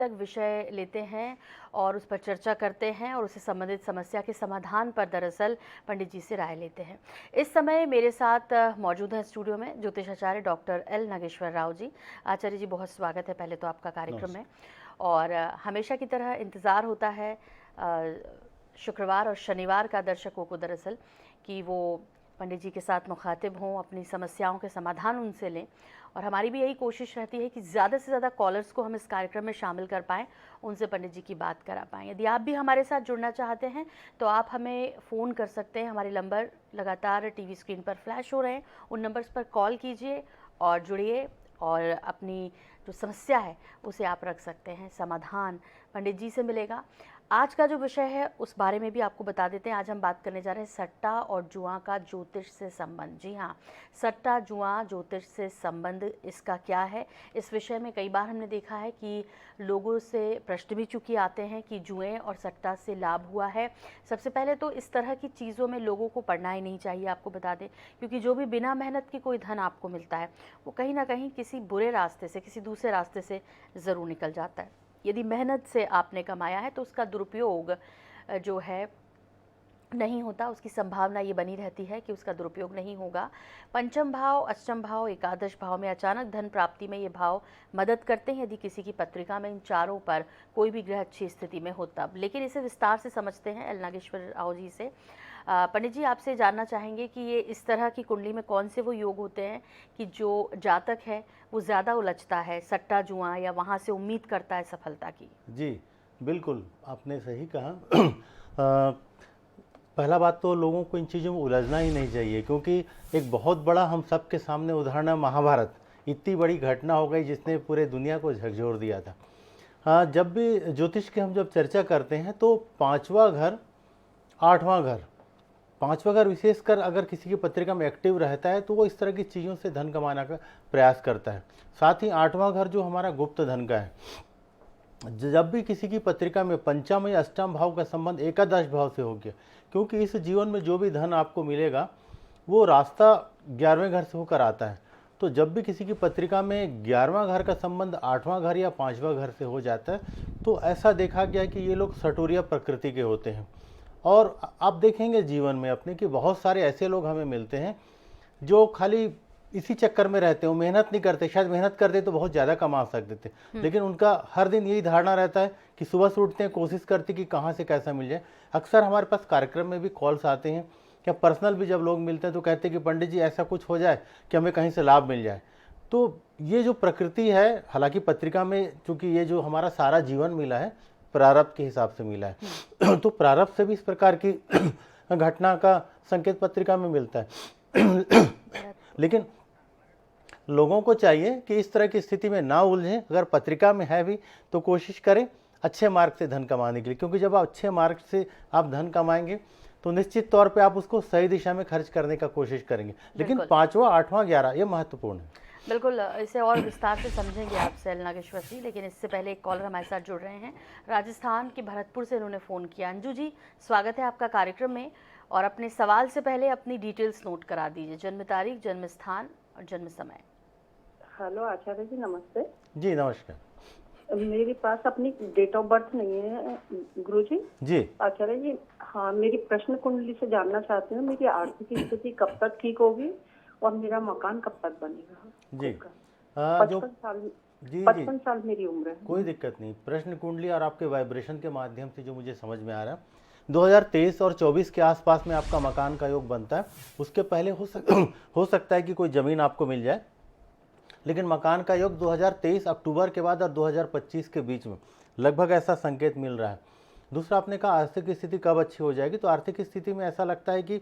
तक विषय लेते हैं और उस पर चर्चा करते हैं और उससे संबंधित समस्या के समाधान पर दरअसल पंडित जी से राय लेते हैं। इस समय मेरे साथ मौजूद हैं स्टूडियो में ज्योतिषाचार्य डॉक्टर एल नागेश्वर राव जी। आचार्य जी, बहुत स्वागत है पहले तो आपका कार्यक्रम में। और हमेशा की तरह इंतज़ार होता है शुक्रवार और शनिवार का दर्शकों को दरअसल कि वो पंडित जी के साथ मुखातिब हों, अपनी समस्याओं के समाधान उनसे लें। और हमारी भी यही कोशिश रहती है कि ज़्यादा से ज़्यादा कॉलर्स को हम इस कार्यक्रम में शामिल कर पाएँ, उनसे पंडित जी की बात करा पाएँ। यदि आप भी हमारे साथ जुड़ना चाहते हैं तो आप हमें फ़ोन कर सकते हैं। हमारे नंबर लगातार टीवी स्क्रीन पर फ्लैश हो रहे हैं, उन नंबर्स पर कॉल कीजिए और जुड़िए और अपनी जो समस्या है उसे आप रख सकते हैं, समाधान पंडित जी से मिलेगा। आज का जो विषय है उस बारे में भी आपको बता देते हैं। आज हम बात करने जा रहे हैं सट्टा और जुआ का ज्योतिष से संबंध। जी हाँ, सट्टा जुआ ज्योतिष से संबंध इसका क्या है, इस विषय में कई बार हमने देखा है कि लोगों से प्रश्न भी चूंकि आते हैं कि जुए और सट्टा से लाभ हुआ है। सबसे पहले तो इस तरह की चीज़ों में लोगों को पड़ना ही नहीं चाहिए, आपको बता दें, क्योंकि जो भी बिना मेहनत के कोई धन आपको मिलता है वो कहीं ना कहीं किसी बुरे रास्ते से, किसी दूसरे रास्ते से ज़रूर निकल जाता है। यदि मेहनत से आपने कमाया है तो उसका दुरुपयोग जो है नहीं होता, उसकी संभावना ये बनी रहती है कि उसका दुरुपयोग नहीं होगा। पंचम भाव, अष्टम भाव, एकादश भाव में अचानक धन प्राप्ति में ये भाव मदद करते हैं यदि किसी की पत्रिका में इन चारों पर कोई भी ग्रह अच्छी स्थिति में हो तब। लेकिन इसे विस्तार से समझते हैं एल नागेश्वर राव जी से। पंडित जी, आपसे जानना चाहेंगे कि ये इस तरह की कुंडली में कौन से वो योग होते हैं कि जो जातक है वो ज़्यादा उलझता है सट्टा जुआ या वहाँ से उम्मीद करता है सफलता की। जी, बिल्कुल आपने सही कहा। पहला बात तो लोगों को इन चीज़ों में उलझना ही नहीं चाहिए, क्योंकि एक बहुत बड़ा हम सब के सामने उदाहरण है महाभारत। इतनी बड़ी घटना हो गई जिसने पूरे दुनिया को झकझोर दिया था। हाँ, जब भी ज्योतिष की हम जब चर्चा करते हैं तो पांचवा घर, आठवां घर, पांचवा घर विशेषकर अगर किसी की पत्रिका में एक्टिव रहता है तो वो इस तरह की चीज़ों से धन कमाने का प्रयास करता है। साथ ही आठवां घर जो हमारा गुप्त धन का है, जब भी किसी की पत्रिका में पंचम या अष्टम भाव का संबंध एकादश भाव से हो गया, क्योंकि इस जीवन में जो भी धन आपको मिलेगा वो रास्ता 11वें घर से होकर आता है। तो जब भी किसी की पत्रिका में 11वां घर का संबंध 8वां घर या 5वां घर से हो जाता है तो ऐसा देखा गया कि ये लोग सटोरिया प्रकृति के होते हैं। और आप देखेंगे जीवन में अपने कि बहुत सारे ऐसे लोग हमें मिलते हैं जो खाली इसी चक्कर में रहते हो, मेहनत नहीं करते। शायद मेहनत करते तो बहुत ज़्यादा कमा सकते थे, लेकिन उनका हर दिन यही धारणा रहता है कि सुबह से उठते हैं, कोशिश करते कि कहाँ से कैसा मिल जाए। अक्सर हमारे पास कार्यक्रम में भी कॉल्स आते हैं, क्या पर्सनल भी जब लोग मिलते हैं तो कहते हैं कि पंडित जी ऐसा कुछ हो जाए कि हमें कहीं से लाभ मिल जाए। तो ये जो प्रकृति है, हालांकि पत्रिका में चूंकि ये जो हमारा सारा जीवन मिला है प्रारब्ध के हिसाब से मिला है, तो प्रारब्ध से भी इस प्रकार की घटना का संकेत पत्रिका में मिलता है। लेकिन लोगों को चाहिए कि इस तरह की स्थिति में ना उलझें। अगर पत्रिका में है भी तो कोशिश करें अच्छे मार्ग से धन कमाने के लिए, क्योंकि जब आप अच्छे मार्ग से आप धन कमाएंगे तो निश्चित तौर पे आप उसको सही दिशा में खर्च करने का कोशिश करेंगे। लेकिन 5वां, 8वां, 11 ये महत्वपूर्ण है। बिल्कुल, इसे और विस्तार से समझेंगे आपसे एल नागेश्वर जी, लेकिन इससे पहले एक कॉलर हमारे साथ जुड़ रहे हैं। राजस्थान के भरतपुर से इन्होंने फ़ोन किया। अंजू जी, स्वागत है आपका कार्यक्रम में। और अपने सवाल से पहले अपनी डिटेल्स नोट करा दीजिए, जन्म तारीख, जन्म स्थान और जन्म समय। हेलो आचार्य जी, नमस्ते। जी नमस्कार। मेरे पास अपनी डेट ऑफ बर्थ नहीं है गुरु जी। जी आचार्य जी, हाँ, मेरी प्रश्न कुंडली से जानना चाहती हूँ मेरी आर्थिक स्थिति कब तक ठीक होगी और मेरा मकान कब तक बनेगा। जी, 55 साल मेरी उम्र है। कोई दिक्कत नहीं। प्रश्न कुंडली और आपके वाइब्रेशन के माध्यम से जो मुझे समझ में आ रहा है, 2023 और 24 के आसपास में आपका मकान का योग बनता है। उसके पहले हो सकता है कि कोई ज़मीन आपको मिल जाए, लेकिन मकान का योग 2023 अक्टूबर के बाद और 2025 के बीच में लगभग ऐसा संकेत मिल रहा है। दूसरा, आपने कहा आर्थिक स्थिति कब अच्छी हो जाएगी, तो आर्थिक स्थिति में ऐसा लगता है कि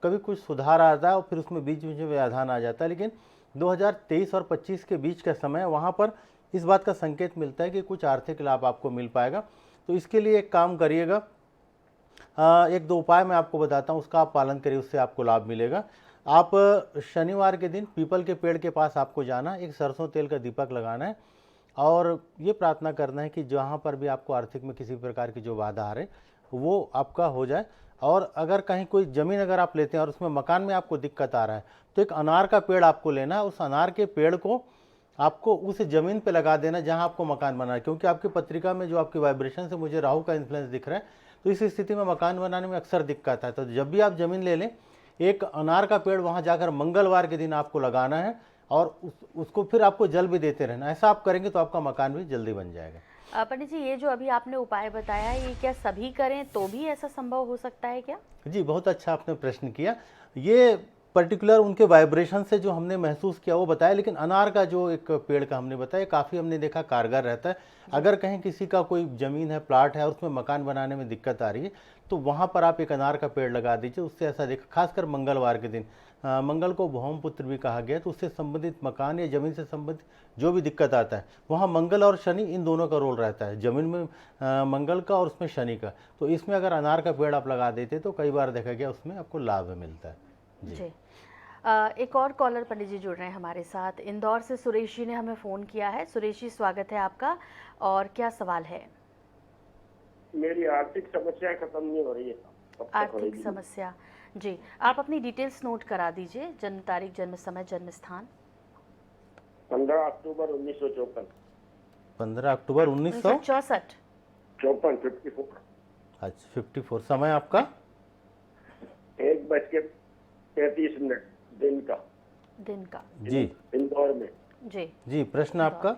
कभी कुछ सुधार आता है और फिर उसमें बीच बीच में व्यवधान आ जाता है, लेकिन 2023 और 25 के बीच का समय वहाँ पर इस बात का संकेत मिलता है कि कुछ आर्थिक लाभ आपको मिल पाएगा। तो इसके लिए एक काम करिएगा, एक दो उपाय मैं आपको बताता हूँ, उसका आप पालन करिए, उससे आपको लाभ मिलेगा। आप शनिवार के दिन पीपल के पेड़ के पास आपको जाना, एक सरसों तेल का दीपक लगाना है और ये प्रार्थना करना है कि जहाँ पर भी आपको आर्थिक में किसी प्रकार की जो बाधा आ रही वो आपका हो जाए। और अगर कहीं कोई ज़मीन अगर आप लेते हैं और उसमें मकान में आपको दिक्कत आ रहा है तो एक अनार का पेड़ आपको लेना है। उस अनार के पेड़ को आपको उस ज़मीन पे लगा देना जहां आपको मकान बनाना है, क्योंकि आपकी पत्रिका में जो आपकी वाइब्रेशन से मुझे राहु का इन्फ्लुएंस दिख रहा है, तो इस स्थिति में मकान बनाने में अक्सर दिक्कत है। तो जब भी आप ज़मीन ले लें, एक अनार का पेड़ वहाँ जाकर मंगलवार के दिन आपको लगाना है और उसको फिर आपको जल भी देते रहना। ऐसा आप करेंगे तो आपका मकान भी जल्दी बन जाएगा। पंडित जी, ये जो अभी आपने उपाय बताया, ये क्या सभी करें तो भी ऐसा संभव हो सकता है क्या? जी, बहुत अच्छा आपने प्रश्न किया। ये पर्टिकुलर उनके वाइब्रेशन से जो हमने महसूस किया वो बताया, लेकिन अनार का जो एक पेड़ का हमने बताया, काफ़ी हमने देखा कारगर रहता है। अगर कहीं किसी का कोई ज़मीन है, प्लाट है और उसमें मकान बनाने में दिक्कत आ रही है, तो वहाँ पर आप एक अनार का पेड़ लगा दीजिए। उससे ऐसा देखा, खासकर मंगलवार के दिन, मंगल को भौमपुत्र भी कहा गया, तो उससे संबंधित मकान या ज़मीन से संबंधित जो भी दिक्कत आता है, वहाँ मंगल और शनि इन दोनों का रोल रहता है, ज़मीन में मंगल का और उसमें शनि का। तो इसमें अगर अनार का पेड़ आप लगा देते तो कई बार देखा गया उसमें आपको लाभ मिलता है। जी। एक और कॉलर पंडित जी जुड़ रहे हैं हमारे साथ। इंदौर से सुरेश जी ने हमें फ़ोन किया है। सुरेश जी, स्वागत है आपका, और क्या सवाल है? मेरी आर्थिक समस्या खत्म नहीं हो रही है। कब तक आर्थिक होएगी? समस्या, जी। आप अपनी डिटेल्स नोट करा दीजिए, जन्म तारीख, जन्म समय, जन्म स्थान। 15 अक्टूबर 1954। 15 अक्टूबर 1964। 54। अच्छा, 54। समय आपका? 1:33 दिन का। दिन का। जी इंदौर में। जी जी, प्रश्न आपका?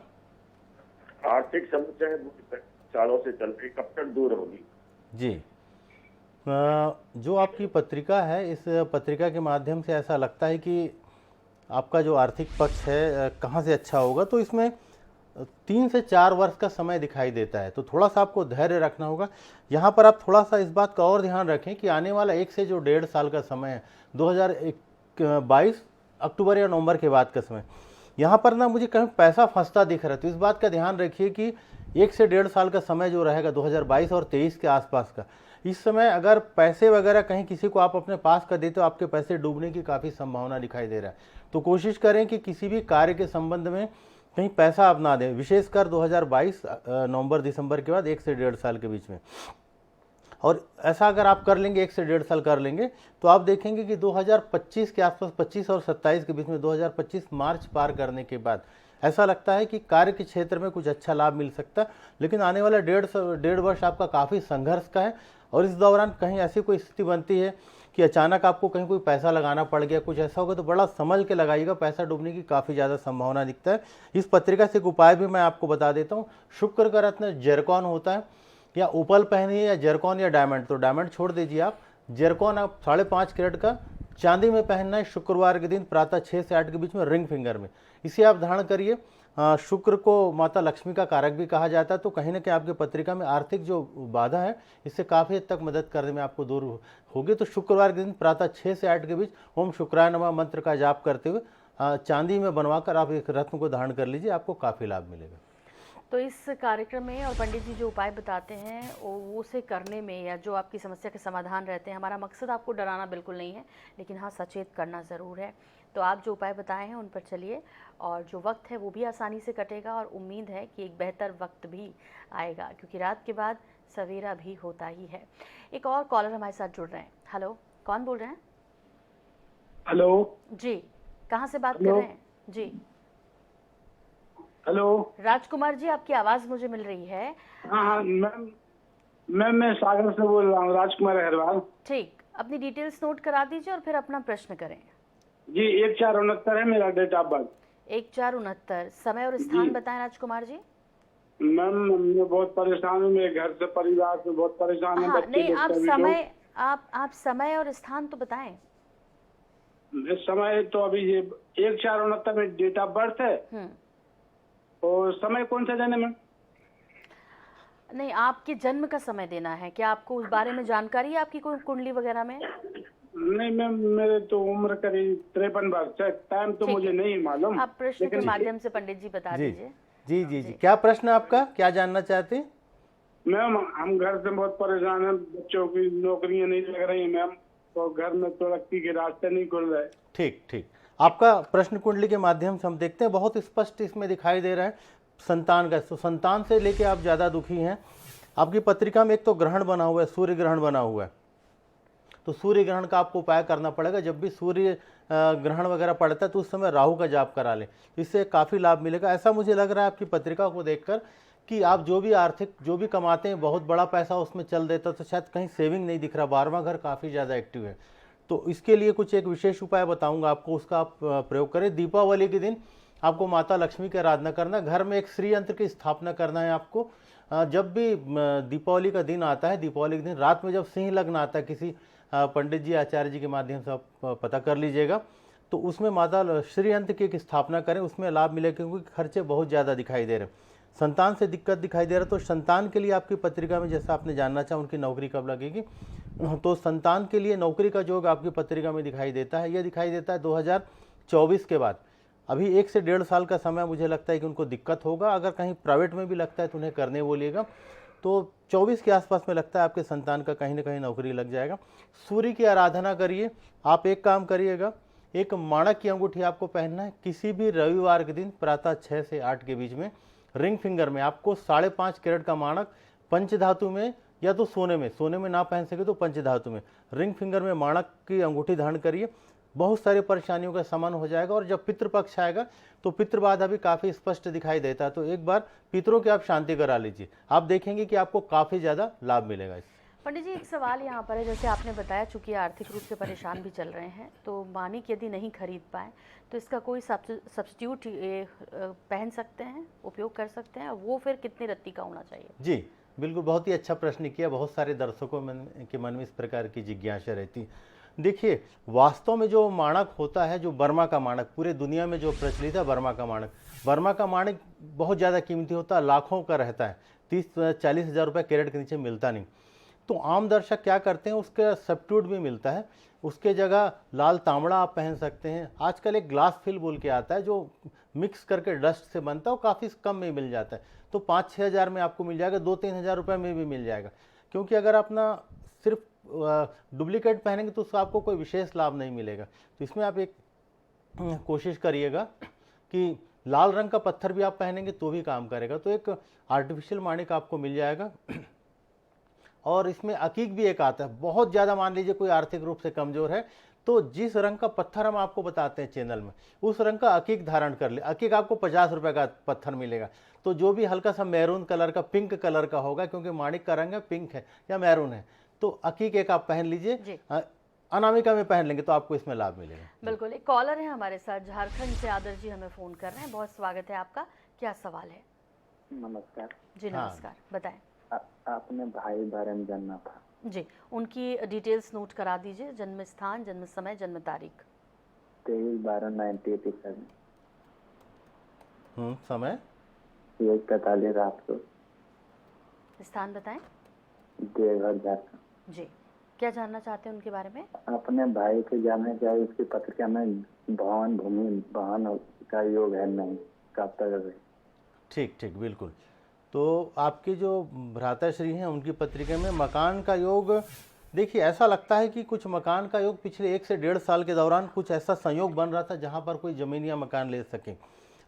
आर्थिक समस्याएं बहुत सालों से चल रही, कब तक दूर होगी? जी, जो आपकी पत्रिका है, इस पत्रिका के माध्यम से ऐसा लगता है कि आपका जो आर्थिक पक्ष है कहाँ से अच्छा होगा, तो इसमें 3 से 4 वर्ष का समय दिखाई देता है। तो थोड़ा सा आपको धैर्य रखना होगा। यहाँ पर आप थोड़ा सा इस बात का और ध्यान रखें कि आने वाला 1 से जो 1.5 साल का समय है, 2022 अक्टूबर या नवंबर के बाद का समय, यहाँ पर ना मुझे कहीं पैसा फंसता दिख रहा है। तो इस बात का ध्यान रखिए कि 1 से 1.5 साल का समय जो रहेगा 2022 और 23 के आसपास का, इस समय अगर पैसे वगैरह कहीं किसी को आप अपने पास कर देते तो आपके पैसे डूबने की काफ़ी संभावना दिखाई दे रहा है। तो कोशिश करें कि किसी भी कार्य के संबंध में कहीं पैसा आप ना दें, विशेषकर 2022 नवंबर दिसंबर के बाद 1 से 1.5 साल के बीच में। और ऐसा अगर आप कर लेंगे, 1 से 1.5 साल कर लेंगे, तो आप देखेंगे कि 2025 के आसपास, 25 और 27 के बीच में, 2025 मार्च पार करने के बाद ऐसा लगता है कि कार्य के क्षेत्र में कुछ अच्छा लाभ मिल सकता है। लेकिन आने वाला 1.5 वर्ष आपका काफ़ी संघर्ष का है, और इस दौरान कहीं ऐसी कोई स्थिति बनती है कि अचानक आपको कहीं कोई पैसा लगाना पड़ गया, कुछ ऐसा होगा, तो बड़ा संभल के लगाइएगा, पैसा डूबने की काफ़ी ज़्यादा संभावना दिखता है। इस पत्रिका से एक उपाय भी मैं आपको बता देता हूँ। शुक्र का रत्न जेरकॉन होता है, या ओपल पहनिए, या जेरकॉन या डायमंड। तो डायमंड छोड़ दीजिए आप, जेरकॉन आप 5.5 कैरेट का चांदी में पहनना है, शुक्रवार के दिन प्रातः 6 से 8 के बीच में, रिंग फिंगर में। इसे आप धारण करिए। शुक्र को माता लक्ष्मी का कारक भी कहा जाता है, तो कहीं ना कहीं आपकी पत्रिका में आर्थिक जो बाधा है, इससे काफ़ी हद तक मदद करने में आपको दूर होगी। तो शुक्रवार के दिन प्रातः 6 से 8 के बीच ओम शुक्राय नमः मंत्र का जाप करते हुए चांदी में बनवाकर आप एक रत्न को धारण कर लीजिए, आपको काफ़ी लाभ मिलेगा। तो इस कार्यक्रम में और पंडित जी जो उपाय बताते हैं वो उसे करने में, या जो आपकी समस्या के समाधान रहते हैं, हमारा मकसद आपको डराना बिल्कुल नहीं है, लेकिन हाँ, सचेत करना ज़रूर है। तो आप जो उपाय बताए हैं उन पर चलिए, और जो वक्त है वो भी आसानी से कटेगा, और उम्मीद है कि एक बेहतर वक्त भी आएगा, क्योंकि रात के बाद सवेरा भी होता ही है। एक और कॉलर हमारे साथ जुड़ रहे हैं। हेलो, कौन बोल रहे हैं? हेलो जी, कहाँ से बात कर रहे हैं? जी, हेलो। राजकुमार जी, आपकी आवाज़ मुझे मिल रही है। हाँ मैम मैं सागर से बोल रहा हूँ, राजकुमार अग्रवाल। ठीक, अपनी डिटेल्स नोट करा दीजिए और फिर अपना प्रश्न करें। जी, 1469 है मेरा डेट ऑफ बर्थ। 1469। समय और स्थान बताएं राजकुमार जी। मैम मैं बहुत परेशान हूँ, मेरे घर से, परिवार से बहुत परेशान हूँ। हाँ, नहीं, आप समय और स्थान तो बताएं। समय तो अभी ये 1469 में डेट ऑफ बर्थ है, और समय कौन सा जाने मैम? नहीं, आपके जन्म का समय देना है। क्या आपको उस बारे में जानकारी है, आपकी कोई कुंडली वगैरह में? नहीं मैम, मेरे तो उम्र करीब 53 वर्ष है, टाइम तो मुझे नहीं मालूम। आप प्रश्न के माध्यम से पंडित जी बता दीजिए। जी जी जी, क्या प्रश्न आपका, क्या जानना चाहते हैं? मैम हम घर से बहुत परेशान हैं, बच्चों की नौकरियां नहीं लग रही हैं मैम, तो घर में तरक्की के रास्ते नहीं खुल रहे। ठीक ठीक, आपका प्रश्न कुंडली के माध्यम से हम देखते हैं, बहुत स्पष्ट इसमें दिखाई दे रहा है संतान का। तो संतान से लेके आप ज़्यादा दुखी हैं। आपकी पत्रिका में एक तो ग्रहण बना हुआ है, सूर्य ग्रहण बना हुआ है। तो सूर्य ग्रहण का आपको उपाय करना पड़ेगा। जब भी सूर्य ग्रहण वगैरह पड़ता है तो उस समय राहु का जाप करा लें, इससे काफ़ी लाभ मिलेगा। ऐसा मुझे लग रहा है आपकी पत्रिका को देखकर कि आप जो भी आर्थिक जो भी कमाते हैं बहुत बड़ा पैसा उसमें चल देता, तो शायद कहीं सेविंग नहीं दिख रहा, 12वां घर काफ़ी ज़्यादा एक्टिव है। तो इसके लिए कुछ एक विशेष उपाय बताऊंगा आपको, उसका आप प्रयोग करें। दीपावली के दिन आपको माता लक्ष्मी की आराधना करना, घर में एक श्री यंत्र की स्थापना करना है आपको। जब भी दीपावली का दिन आता है, दीपावली के दिन रात में जब सिंह लग्न आता है, किसी पंडित जी आचार्य जी के माध्यम से आप पता कर लीजिएगा, तो उसमें माता श्री यंत्र की एक स्थापना करें, उसमें लाभ मिलेगा क्योंकि खर्चे बहुत ज़्यादा दिखाई दे रहे हैं। संतान से दिक्कत दिखाई दे रहा है, तो संतान के लिए आपकी पत्रिका में जैसा आपने जानना चाहा उनकी नौकरी कब लगेगी, तो संतान के लिए नौकरी का योग आपकी पत्रिका में दिखाई देता है। यह दिखाई देता है 2024 के बाद। अभी 1 से 1.5 साल का समय मुझे लगता है कि उनको दिक्कत होगा। अगर कहीं प्राइवेट में भी लगता है तो उन्हें करने बोलिएगा। तो 24 के आसपास में लगता है आपके संतान का कहीं ना कहीं नौकरी लग जाएगा। सूर्य की आराधना करिए। आप एक काम करिएगा, एक माणक की अंगूठी आपको पहनना है। किसी भी रविवार के दिन प्रातः 6 से 8 के बीच में रिंग फिंगर में आपको 5.5 कैरेट का माणक पंचधातु में या तो सोने में ना पहन सके तो पंचधातु में रिंग फिंगर में माणक की अंगूठी धारण करिए। बहुत सारी परेशानियों का समाधान हो जाएगा। और जब पितृपक्ष आएगा तो पितृबाधा भी काफ़ी स्पष्ट दिखाई देता है, तो एक बार पितरों की आप शांति करा लीजिए, आप देखेंगे कि आपको काफ़ी ज़्यादा लाभ मिलेगा इससे। पंडित जी, एक सवाल यहाँ पर है, जैसे आपने बताया चूंकि आर्थिक रूप से परेशान भी चल रहे हैं, तो मानिक यदि नहीं खरीद पाए तो इसका कोई सब्स्टिट्यूट पहन सकते हैं, उपयोग कर सकते हैं, वो फिर कितनी रत्ती का होना चाहिए? जी बिल्कुल, बहुत ही अच्छा प्रश्न किया। बहुत सारे दर्शकों के मन में इस प्रकार की जिज्ञासा रहती। देखिए, वास्तव में जो माणक होता है, जो बर्मा का माणक, पूरे दुनिया में जो प्रचलित है बर्मा का माणक बहुत ज़्यादा कीमती होता है, लाखों का रहता है, 30-40 हज़ार रुपये कैरेट के नीचे मिलता नहीं। तो आम दर्शक क्या करते हैं, उसका सब्स्टिट्यूट भी मिलता है, उसके जगह लाल तांबड़ा आप पहन सकते हैं। आजकल एक ग्लास फिल बोल के आता है जो मिक्स करके डस्ट से बनता है, वो काफ़ी कम में मिल जाता है, तो 5-6 हज़ार में आपको मिल जाएगा, 2-3 हज़ार रुपये में भी मिल जाएगा। क्योंकि अगर अपना सिर्फ डुप्लीकेट पहनेंगे तो उसका आपको कोई विशेष लाभ नहीं मिलेगा। तो इसमें आप एक कोशिश करिएगा कि लाल रंग का पत्थर भी आप पहनेंगे तो भी काम करेगा। तो एक आर्टिफिशियल माणिक आपको मिल जाएगा। और इसमें अकीक भी एक आता है। बहुत ज़्यादा मान लीजिए कोई आर्थिक रूप से कमज़ोर है, तो जिस रंग का पत्थर हम आपको बताते हैं चैनल में, उस रंग का अकीक धारण कर ले। अकीक आपको 50 रुपये का पत्थर मिलेगा। तो जो भी हल्का सा मैरून कलर का, पिंक कलर का होगा, क्योंकि माणिक का रंग है पिंक है या मैरून है, तो अकीक एक आप पहन लीजिए। अनामिका में पहन लेंगे तो आपको इसमें लाभ मिलेगा। बिल्कुल। एक कॉलर है हमारे साथ झारखंड से, आदर्श जी हमें फ़ोन कर रहे हैं। बहुत स्वागत है आपका, क्या सवाल है? नमस्कार जी नमस्कार, बताएं। आपने भाई बारे में जानना था जी, उनकी डिटेल्स नोट करा दीजिए, जन्म स्थान, जन्म समय, जन्म तारीख। 23/12/1987। समय 1:45 रात को। स्थान बताएं। देवघर झारखंड। जी, क्या जानना चाहते हैं उनके बारे में? अपने भाई के जानना चाहिए, उसकी पत्रिका में भवन भूमि वाहन का योग है नहीं, कब तक है? ठीक ठीक, बिल्कुल। तो आपके जो भ्राताश्री हैं उनकी पत्रिका में मकान का योग, देखिए ऐसा लगता है कि कुछ मकान का योग पिछले 1 से 1.5 साल के दौरान कुछ ऐसा संयोग बन रहा था जहां पर कोई ज़मीन या मकान ले सके।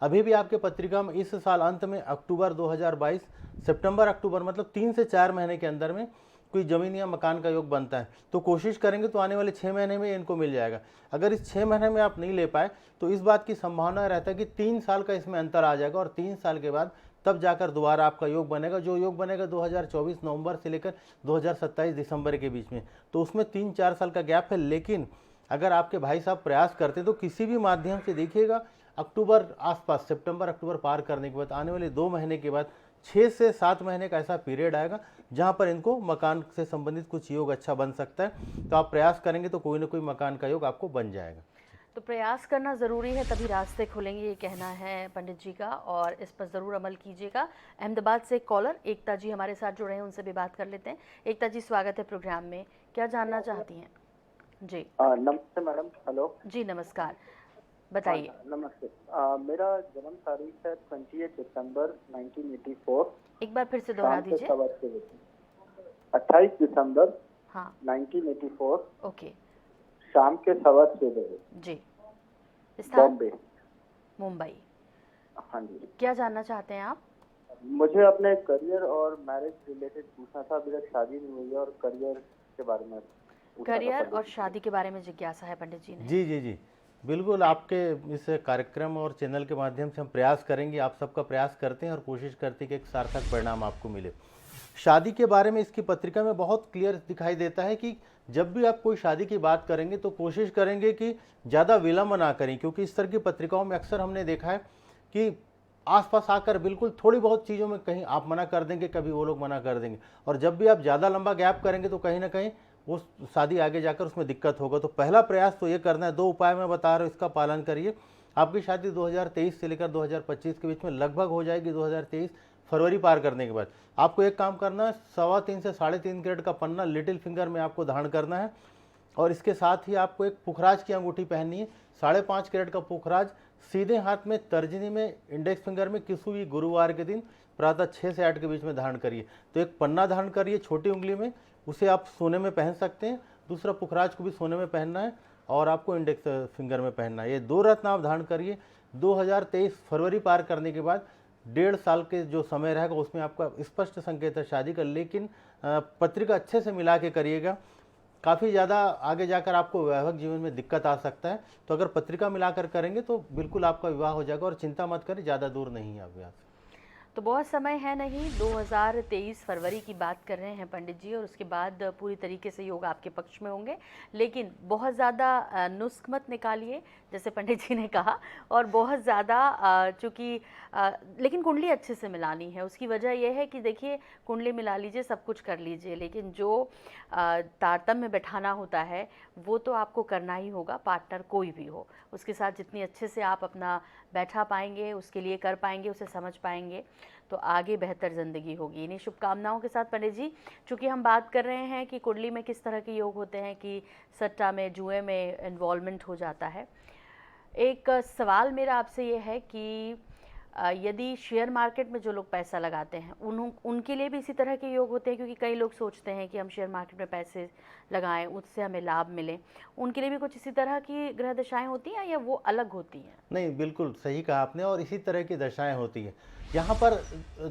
अभी भी आपके पत्रिका में इस साल अंत में अक्टूबर 2022, सितंबर अक्टूबर, मतलब 3 से 4 महीने के अंदर में कोई ज़मीन या मकान का योग बनता है। तो कोशिश करेंगे तो आने वाले 6 महीने में इनको मिल जाएगा। अगर इस 6 महीने में आप नहीं ले पाए तो इस बात की संभावना रहता है कि 3 साल का इसमें अंतर आ जाएगा, और 3 साल के बाद तब जाकर दोबारा आपका योग बनेगा, जो योग बनेगा 2024 नवंबर से लेकर 2027 दिसंबर के बीच में। तो उसमें 3-4 साल का गैप है। लेकिन अगर आपके भाई साहब प्रयास करते तो किसी भी माध्यम से देखिएगा, अक्टूबर आसपास, सितंबर अक्टूबर पार करने के बाद आने वाले 2 महीने के बाद 6 से 7 महीने का ऐसा पीरियड आएगा जहां पर इनको मकान से संबंधित कुछ योग अच्छा बन सकता है। तो आप प्रयास करेंगे तो कोई ना कोई मकान का योग आपको बन जाएगा। तो प्रयास करना ज़रूरी है, तभी रास्ते खुलेंगे, ये कहना है पंडित जी का, और इस पर ज़रूर अमल कीजिएगा। अहमदाबाद से कॉलर एकता जी हमारे साथ जुड़े हैं, उनसे भी बात कर लेते हैं। एकता जी, स्वागत है प्रोग्राम में, क्या जानना चाहती हैं? जी नमस्ते मैडम। हेलो जी, नमस्कार, बताइए। नमस्ते। मेरा जन्म तारीख है 28 दिसंबर 1984। एक बार फिर से दोहरा दीजिए। 28 दिसंबर हाँ 1984, ओके, शाम के 6:15 बजे। जी, स्थान बॉम्बे, मुंबई। हाँ जी। क्या जानना चाहते हैं आप? मुझे अपने करियर और मैरिज रिलेटेड पूछना था। अभी तक शादी नहीं हुई है और करियर के बारे में पूछना था। करियर और शादी के बारे में जिज्ञासा है पंडित जी ने। जी जी जी, बिल्कुल, आपके इस कार्यक्रम और चैनल के माध्यम से हम प्रयास करेंगे, आप सबका प्रयास करते हैं और कोशिश करते हैं कि एक सार्थक परिणाम आपको मिले। शादी के बारे में इसकी पत्रिका में बहुत क्लियर दिखाई देता है कि जब भी आप कोई शादी की बात करेंगे तो कोशिश करेंगे कि ज़्यादा विलंब ना करें, क्योंकि इस तरह की पत्रिकाओं में अक्सर हमने देखा है कि आस-पास आकर बिल्कुल थोड़ी बहुत चीज़ों में कहीं आप मना कर देंगे, कभी वो लोग मना कर देंगे, और जब भी आप ज़्यादा लंबा गैप करेंगे तो कहीं न कहीं वो शादी आगे जाकर उसमें दिक्कत होगा। तो पहला प्रयास तो ये करना है, 2 उपाय मैं बता रहा हूँ, इसका पालन करिए। आपकी शादी 2023 से लेकर 2025 के बीच में लगभग हो जाएगी, 2023 फरवरी पार करने के बाद। आपको एक काम करना है, 3.25 से 3.5 कैरेट का पन्ना लिटिल फिंगर में आपको धारण करना है, और इसके साथ ही आपको एक पुखराज की अंगूठी पहननी है। 5.5 कैरेट का पुखराज सीधे हाथ में तर्जनी में इंडेक्स फिंगर में किसी भी गुरुवार के दिन प्रातः 6 से 8 के बीच में धारण करिए। तो एक पन्ना धारण करिए छोटी उंगली में, उसे आप सोने में पहन सकते हैं। दूसरा पुखराज को भी सोने में पहनना है और आपको इंडेक्स फिंगर में पहनना है। ये 2 रत्न आप धारण करिए। 2023 फरवरी पार करने के बाद 1.5 साल के जो समय रहेगा उसमें आपका स्पष्ट संकेत है शादी का, लेकिन पत्रिका अच्छे से मिला के करिएगा। काफ़ी ज़्यादा आगे जाकर आपको वैवाहिक जीवन में दिक्कत आ सकता है, तो अगर पत्रिका मिलाकर करेंगे तो बिल्कुल आपका विवाह हो जाएगा, और चिंता मत करें, ज़्यादा दूर नहीं है विवाह। तो बहुत समय है नहीं, 2023 फरवरी की बात कर रहे हैं पंडित जी, और उसके बाद पूरी तरीके से योग आपके पक्ष में होंगे। लेकिन बहुत ज़्यादा नुस्ख मत निकालिए, जैसे पंडित जी ने कहा, और बहुत ज़्यादा चूँकि लेकिन कुंडली अच्छे से मिलानी है। उसकी वजह यह है कि देखिए, कुंडली मिला लीजिए, सब कुछ कर लीजिए, लेकिन जो तारतम्य बैठाना होता है वो तो आपको करना ही होगा, पार्टनर कोई भी हो। उसके साथ जितनी अच्छे से आप अपना बैठा पाएंगे, उसके लिए कर पाएंगे, उसे समझ पाएंगे, तो आगे बेहतर ज़िंदगी होगी। इन्हीं शुभकामनाओं के साथ पंडित जी, चूँकि हम बात कर रहे हैं कि कुंडली में किस तरह के योग होते हैं कि सट्टा में, जुए में इन्वॉल्वमेंट हो जाता है, एक सवाल मेरा आपसे ये है कि यदि शेयर मार्केट में जो लोग पैसा लगाते हैं उनके लिए भी इसी तरह के योग होते हैं? क्योंकि कई लोग सोचते हैं कि हम शेयर मार्केट में पैसे लगाएं, उससे हमें लाभ मिले, उनके लिए भी कुछ इसी तरह की ग्रह दशाएं होती हैं या वो अलग होती हैं? नहीं, बिल्कुल सही कहा आपने, और इसी तरह की दशाएं होती हैं। यहाँ पर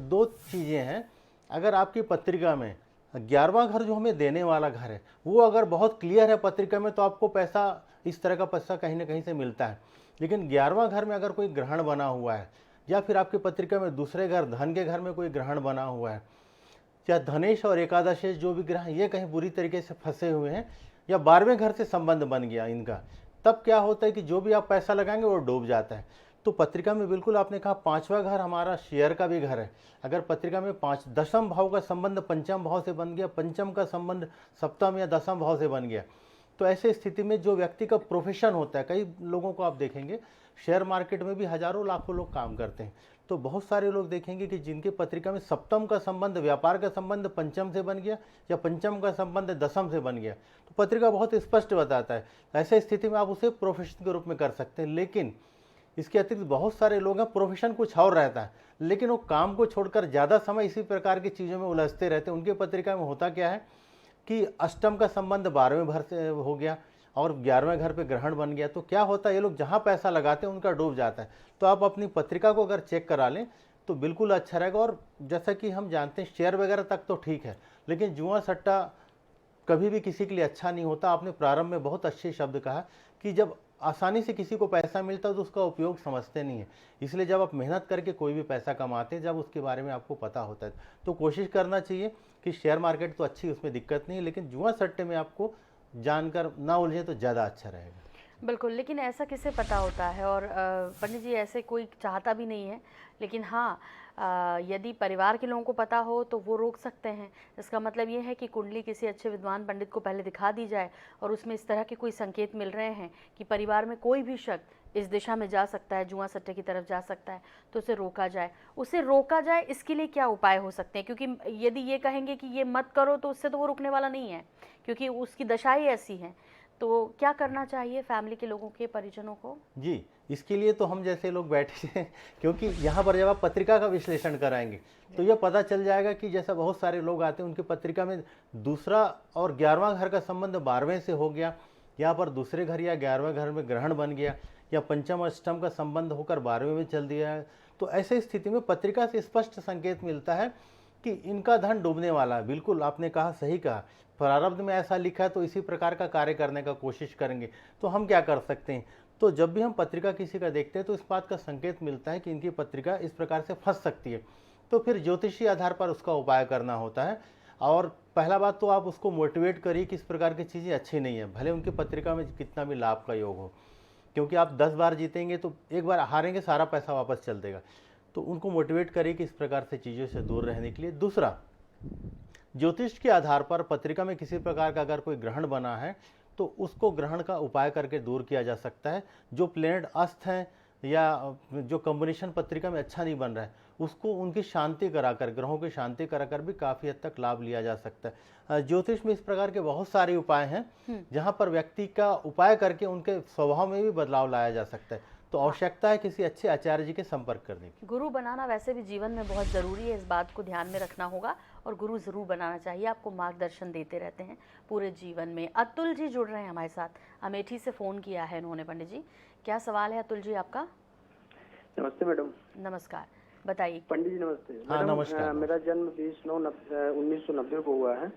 2 चीज़ें हैं। अगर आपकी पत्रिका में 11वां घर जो हमें देने वाला घर है वो अगर बहुत क्लियर है पत्रिका में, तो आपको पैसा, इस तरह का पैसा कहीं ना कहीं से मिलता है। लेकिन 11वां घर में अगर कोई ग्रहण बना हुआ है, या फिर आपकी पत्रिका में दूसरे घर, धन के घर में कोई ग्रहण बना हुआ है, या धनेश और एकादशेश जो भी ग्रह ये कहीं बुरी तरीके से फंसे हुए हैं, या 12वें घर से संबंध बन गया इनका, तब क्या होता है कि जो भी आप पैसा लगाएंगे वो डूब जाता है। तो पत्रिका में बिल्कुल आपने कहा 5वां घर हमारा शेयर का भी घर है। अगर पत्रिका में 10th भाव का संबंध 5th भाव से बन गया, 5th का संबंध 7th या 10th भाव से बन गया, तो ऐसे स्थिति में जो व्यक्ति का प्रोफेशन होता है, कई लोगों को आप देखेंगे शेयर मार्केट में भी हजारों लाखों लोग काम करते हैं, तो बहुत सारे लोग देखेंगे कि जिनके पत्रिका में 7th का संबंध, व्यापार का संबंध 5th से बन गया, या 5th का संबंध 10th से बन गया, तो पत्रिका बहुत स्पष्ट बताता है। ऐसे स्थिति में आप उसे प्रोफेशन के रूप में कर सकते हैं। लेकिन इसके अतिरिक्त बहुत सारे लोग हैं, प्रोफेशन कुछ और रहता है, लेकिन वो काम को छोड़कर ज़्यादा समय इसी प्रकार की चीज़ों में उलझते रहते हैं। उनके पत्रिका में होता क्या है कि अष्टम का संबंध 12वें घर से हो गया और 11वें घर पे ग्रहण बन गया, तो क्या होता है, ये लोग जहाँ पैसा लगाते हैं उनका डूब जाता है। तो आप अपनी पत्रिका को अगर चेक करा लें तो बिल्कुल अच्छा रहेगा। और जैसा कि हम जानते हैं, शेयर वगैरह तक तो ठीक है, लेकिन जुआ सट्टा कभी भी किसी के लिए अच्छा नहीं होता। आपने प्रारंभ में बहुत अच्छे शब्द कहा कि जब आसानी से किसी को पैसा मिलता है तो उसका उपयोग समझते नहीं है। इसलिए जब आप मेहनत करके कोई भी पैसा कमाते हैं, जब उसके बारे में आपको पता होता है, तो कोशिश करना चाहिए कि शेयर मार्केट तो अच्छी, उसमें दिक्कत नहीं है, लेकिन जुआ सट्टे में आपको जानकर ना उलझे तो ज़्यादा अच्छा रहेगा। बिल्कुल, लेकिन ऐसा किसे पता होता है? और पंडित जी, ऐसे कोई चाहता भी नहीं है, लेकिन हाँ, यदि परिवार के लोगों को पता हो तो वो रोक सकते हैं। इसका मतलब ये है कि कुंडली किसी अच्छे विद्वान पंडित को पहले दिखा दी जाए, और उसमें इस तरह के कोई संकेत मिल रहे हैं कि परिवार में कोई भी शख्स इस दिशा में जा सकता है, जुआ सट्टे की तरफ जा सकता है, तो उसे रोका जाए। उसे रोका जाए, इसके लिए क्या उपाय हो सकते हैं? क्योंकि यदि ये कहेंगे कि ये मत करो, तो उससे तो वो रुकने वाला नहीं है, क्योंकि उसकी दशा ही ऐसी है। तो क्या करना चाहिए फैमिली के लोगों के, परिजनों को? जी, इसके लिए तो हम जैसे लोग बैठे हैं, क्योंकि यहाँ पर जब आप पत्रिका का विश्लेषण कराएंगे तो यह पता चल जाएगा कि जैसा बहुत सारे लोग आते हैं उनकी पत्रिका में दूसरा और 11वां घर का संबंध 12वें से हो गया, यहाँ पर दूसरे घर या 11वें घर में ग्रहण बन गया, या पंचम अष्टम का संबंध होकर 12वें में चल दिया है। तो ऐसे स्थिति में पत्रिका से स्पष्ट संकेत मिलता है कि इनका धन डूबने वाला है। बिल्कुल आपने कहा, सही कहा, प्रारब्ध में ऐसा लिखा है तो इसी प्रकार का कार्य करने का कोशिश करेंगे। तो हम क्या कर सकते हैं? तो जब भी हम पत्रिका किसी का देखते हैं तो इस बात का संकेत मिलता है कि इनकी पत्रिका इस प्रकार से फंस सकती है, तो फिर ज्योतिषी आधार पर उसका उपाय करना होता है। और पहला बात तो आप उसको मोटिवेट करिए कि इस प्रकार की चीज़ें अच्छी नहीं है, भले उनकी पत्रिका में कितना भी लाभ का योग हो, क्योंकि आप 10 बार जीतेंगे तो एक बार हारेंगे सारा पैसा वापस चल देगा। तो उनको मोटिवेट करिए कि इस प्रकार से चीज़ों से दूर रहने के लिए। दूसरा, ज्योतिष के आधार पर पत्रिका में किसी प्रकार का अगर कोई ग्रहण बना है तो उसको ग्रहण का उपाय करके दूर किया जा सकता है। जो प्लेनेट अस्त हैं या जो कॉम्बिनेशन पत्रिका में अच्छा नहीं बन रहा है उसको उनकी शांति कराकर, ग्रहों की शांति कराकर भी काफ़ी हद तक लाभ लिया जा सकता है। ज्योतिष में इस प्रकार के बहुत सारे उपाय हैं जहाँ पर व्यक्ति का उपाय करके उनके स्वभाव में भी बदलाव लाया जा सकता है। तो आवश्यकता है किसी अच्छे आचार्य जी के संपर्क करने की। गुरु बनाना वैसे भी जीवन में बहुत ज़रूरी है, इस बात को ध्यान में रखना होगा और गुरु ज़रूर बनाना चाहिए, आपको मार्गदर्शन देते रहते हैं पूरे जीवन में। अतुल जी जुड़ रहे हैं हमारे साथ, अमेठी से फ़ोन किया है उन्होंने। पंडित जी, क्या सवाल है अतुल जी आपका? नमस्ते मैडम। नमस्कार, बताइए। पंडित जी नमस्ते। हाँ, मैडम, नमस्कार। मेरा जन्म 20/9/1990 को हुआ है।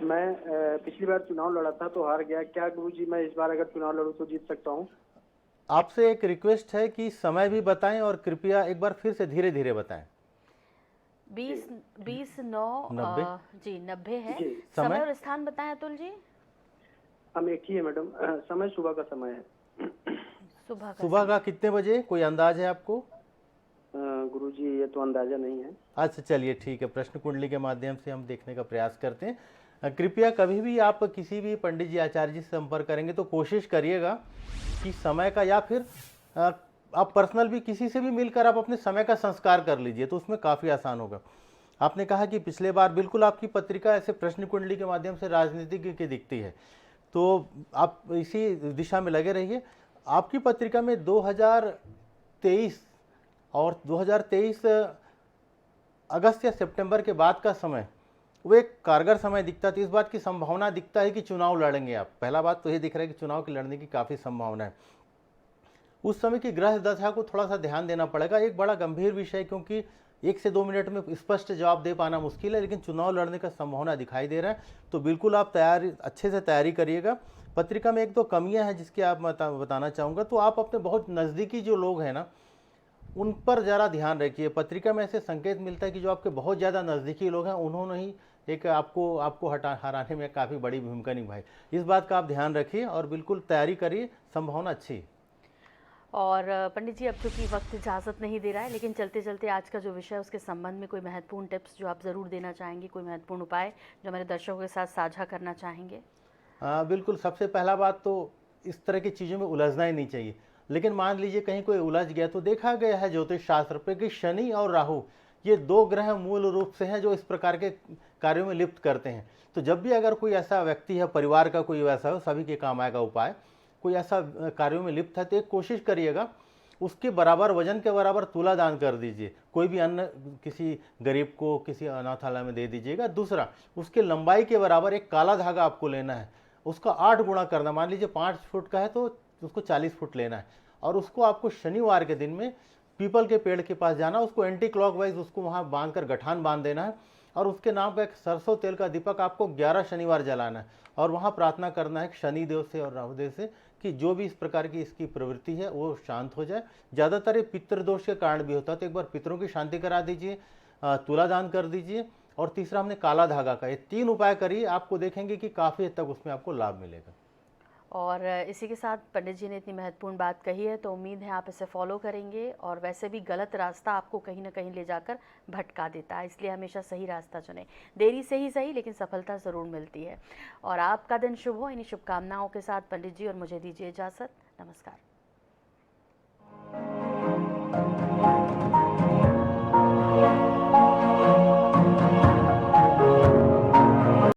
मैं पिछली बार चुनाव लड़ा था तो हार गया। क्या गुरुजी मैं इस बार अगर चुनाव लड़ूं तो जीत सकता हूं? आपसे एक रिक्वेस्ट है कि समय भी बताएं और कृपया एक बार फिर से धीरे धीरे बताएं। 20/9 जी 90 है। जी। समय और स्थान बताएं अतुल जी। अमेठी है मैडम। समय सुबह का समय है। सुबह का कितने बजे, कोई अंदाज है आपको? गुरुजी ये तो अंदाजा नहीं है। अच्छा चलिए ठीक है, प्रश्न कुंडली के माध्यम से हम देखने का प्रयास करते हैं। कृपया कभी भी आप किसी भी पंडित जी, आचार्य जी से संपर्क करेंगे तो कोशिश करिएगा कि समय का, या फिर आप पर्सनल भी किसी से भी मिलकर आप अपने समय का संस्कार कर लीजिए, तो उसमें काफ़ी आसान होगा। आपने कहा कि पिछले बार बिल्कुल आपकी पत्रिका ऐसे प्रश्न कुंडली के माध्यम से राजनीति की दिखती है, तो आप इसी दिशा में लगे रहिए। आपकी पत्रिका में 2023 और 2023 अगस्त या सितंबर के बाद का समय वो एक कारगर समय दिखता है। तो इस बात की संभावना दिखता है कि चुनाव लड़ेंगे आप। पहला बात तो ये दिख रहा है कि चुनाव के लड़ने की काफ़ी संभावना है। उस समय की ग्रह दशा को थोड़ा सा ध्यान देना पड़ेगा। एक बड़ा गंभीर विषय, क्योंकि 1 से 2 मिनट में स्पष्ट जवाब दे पाना मुश्किल है, लेकिन चुनाव लड़ने का संभावना दिखाई दे रहा है। तो बिल्कुल आप अच्छे से तैयारी करिएगा। पत्रिका में 1-2 कमियां हैं जिसकी आप बताना चाहूँगा। तो आप अपने बहुत नज़दीकी जो लोग हैं ना, उन पर ज़रा ध्यान रखिए। पत्रिका में ऐसे संकेत मिलता है कि जो आपके बहुत ज़्यादा नज़दीकी लोग हैं उन्होंने ही एक आपको हराने में काफ़ी बड़ी भूमिका निभाई। इस बात का आप ध्यान रखिए और बिल्कुल तैयारी करिए, संभावना अच्छी है। और पंडित जी, अब चूँकि वक्त इजाज़त नहीं दे रहा है, लेकिन चलते चलते आज का जो विषय है उसके संबंध में कोई महत्वपूर्ण टिप्स जो आप ज़रूर देना चाहेंगे, कोई महत्वपूर्ण उपाय जो हमारे दर्शकों के साथ साझा करना चाहेंगे? बिल्कुल। सबसे पहला बात तो इस तरह की चीज़ों में उलझना ही नहीं चाहिए। लेकिन मान लीजिए कहीं कोई उलझ गया, तो देखा गया है ज्योतिष शास्त्र पे कि शनि और राहु ये 2 ग्रह मूल रूप से हैं जो इस प्रकार के कार्यों में लिप्त करते हैं। तो जब भी अगर कोई ऐसा व्यक्ति है, परिवार का कोई वैसा हो, सभी के काम आएगा उपाय, कोई ऐसा कार्यों में लिप्त है, तो एक कोशिश करिएगा उसके बराबर, वजन के बराबर तुला दान कर दीजिए। कोई भी अन्न किसी गरीब को, किसी अनाथालय में दे दीजिएगा। दूसरा, उसके लंबाई के बराबर एक काला धागा आपको लेना है, उसका 8 गुणा करना। मान लीजिए 5 फुट का है तो उसको 40 फुट लेना है, और उसको आपको शनिवार के दिन में पीपल के पेड़ के पास जाना, उसको एंटी क्लॉकवाइज उसको वहाँ बांध कर गठान बांध देना है, और उसके नाम का एक सरसों तेल का दीपक आपको 11 शनिवार जलाना है, और वहाँ प्रार्थना करना है शनिदेव से और राहुदेव से कि जो भी इस प्रकार की इसकी प्रवृत्ति है वो शांत हो जाए। ज़्यादातर ये पितृदोष के कारण भी होता है, तो एक बार पितरों की शांति करा दीजिए, तुला दान कर दीजिए, और तीसरा हमने काला धागा का। ये 3 उपाय करिए, आपको देखेंगे कि काफ़ी हद तक उसमें आपको लाभ मिलेगा। और इसी के साथ पंडित जी ने इतनी महत्वपूर्ण बात कही है, तो उम्मीद है आप इसे फॉलो करेंगे। और वैसे भी गलत रास्ता आपको कहीं ना कहीं ले जाकर भटका देता है, इसलिए हमेशा सही रास्ता चुनें। देरी से ही सही, लेकिन सफलता ज़रूर मिलती है। और आपका दिन शुभ हो, इन्हीं शुभकामनाओं के साथ पंडित जी और मुझे दीजिए इजाज़त। नमस्कार।